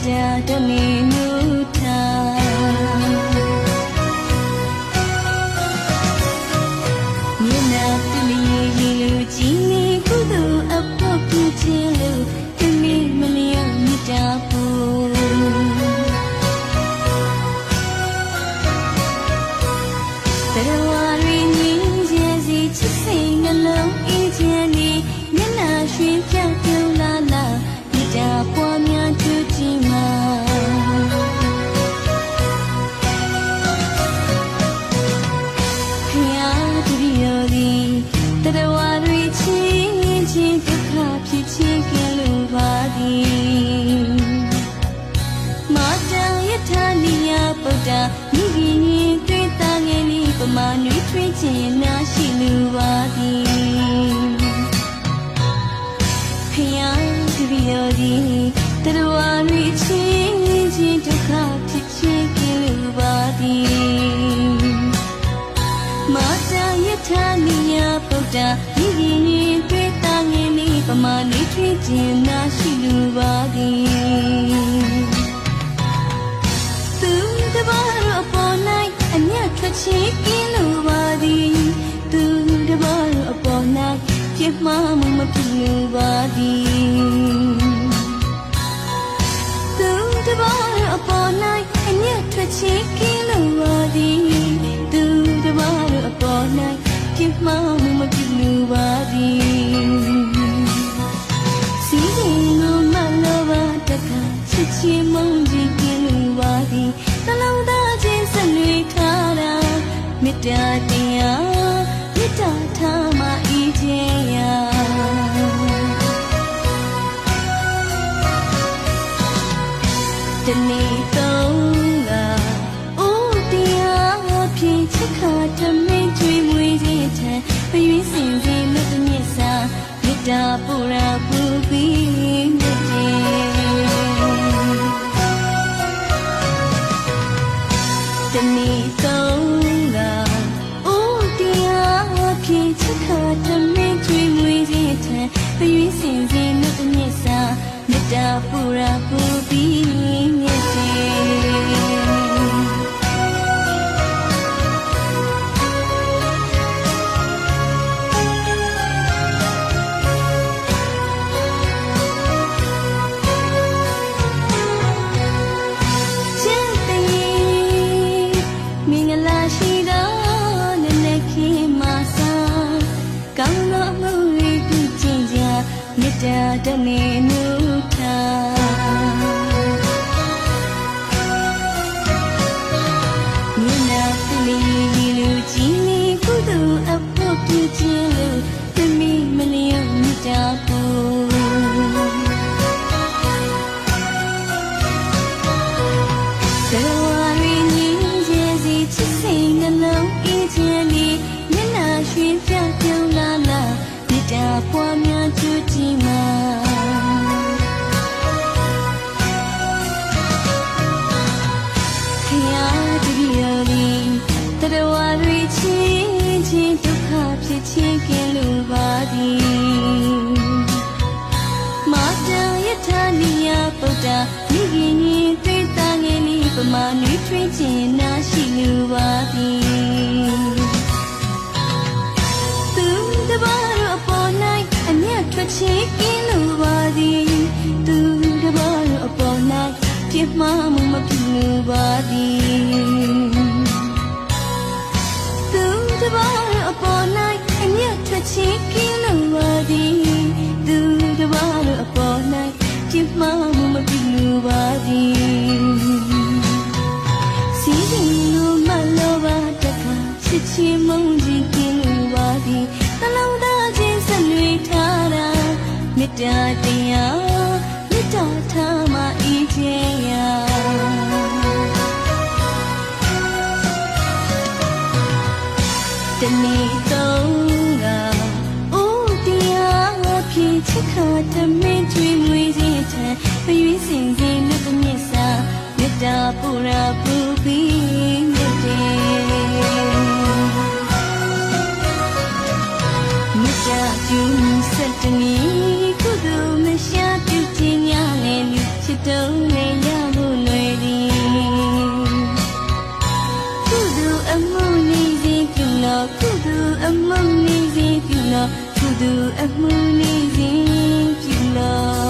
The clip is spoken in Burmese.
တာတနေနုထာမျက်နှာတမီရေလူကြည်နေကုသိုလ်အဖို့ပြုခြင်းလို့တမီမလျော့မြတ်တာဖို့တရားဝါရီငင်းကျဲစီချစ်စိတ်နှလုံးအေးချမ်းနေမျက်နှာရွှင်ပြောင်းပြုံးလာလာမြတ်တာပွားများချူကြည်မှာဖျားတရီယောဒီတရားဝါရီချင်းချင်းဒုက္ခဖြစ်ခြင်းကလို့ပါသည်မာတာယထာနိယပုဒ္ဓမိခင်ရင်တွေ့တာငယ်လေးပမာနွေးထွေးခြင်းနာရှိလူပါသည်ဖျားတရီယောဒီတရားဝါရီချင်းချင်းဒုက္ခဖြစ်ခြင်းကလို့ပါသည်မာတာယထာနိယပုဒ္ဓမိခင်ရင်တွေ့တာငယ်လေးပမာနွေးထွေးခြင်းနာရှိလူပါသည်သူတပါးအပေါ်၌အမျက်ထွက်ခြင်းကင်းလိုပါသည်သူတပါးအပေါ်၌ပြစ်မှားမှုမဖြစ်လိုပါသည်သူတပါးအပေါ်၌အမျက်ထွက်ခြင်းကင်းလိုပါသည်သူတပါးအပေါ်၌ပြစ်မှားမှုမဖြစ်လိုပါသည်စီရင်လိုမလိုပါတခါချစ်ချင်းမုန်းခြင်းကင်းလိုပါသည်နှလုံးသားချင်းဆက်နွေးထားတာမေတ္တာတရားမေတ္တာထားမှဤခြင်းရာတနေ့သုံးကအိုးတရားဖြင့်ချစ်ခါထမင်းကျွေးမွေးခြင်းထံပရွေးစင်စင်မြတ်မြတ်စာမေတ္တာပူရာပူပြီးမြတ်တနေ့သုံးကအိုးတရားဖြင့်ချစ်ခါထမင်းကျွေးမွေးခြင်းထံပရွေးစင်စင်မြတ်မြတ်စာမေတ္တာပူရာပူပြီးမြတ်တာတနေနုထာမျက်နှာတမီလူကြည်နေကုသိုလ်အဖို့ပြုခြင်းလို့တမီမလျော့မြတ်တာဖို့တရားဝါရီငင်းကျဲစီချစ်စိတ်နှလုံးအေးချမ်းနေမျက်နှာရွှင်ပြောင်းပြုံးလာလာမြတ်တာပွားများချူကြည်မှာတရားဝါရီချင်းချင်းဒုက္ခဖြစ်ခြင်းကင်းလိုပါသည်မာတာယထာနိယပုဒ္ဓမိခင်ရင်တွေ့တာငယ်လေးပမာနွေးထွေးခြင်းနာရှိလိုပါသည်သူတပါးအပေါ်၌အမျက်ထွက်ခြင်းကင်းလိုပါသည်သူတပါးအပေါ်၌ပြစ်မှားမှုမဖြစ်လိုပါသည်တပါးအပေါ်၌အမျက်ထွက်ခြင်းကင်းလိုပါသည်သူတပါးအပေါ်၌ပြစ်မှားမှုမဖြစ်လိုပါသည်စီရင်လိုမလိုပါတခါချစ်ချင်းမုန်းခြင်းကင်းလိုပါသည်နှလုံးသားချင်းဆက်နွေးထားတာမေတ္တာတရားမေတ္တာထားမှဤခြင်းရာတနေ့သုံးကအိုးတရားဖြင့်ချစ်ခါထမင်းကျွေးမွေးခြင်းထံပရွေးစင်စင်မြတ်မြတ်စာမေတ္တာပူရာပူပြီးမြတ်မေတ္တာပြုဆက်တနည်းကုသိုလ်မရှာပြုခြင်းများလည်းချစ်တုံးလည်းရ မုန်းနေစေပြုလားသူအမှုနေစေပြုလား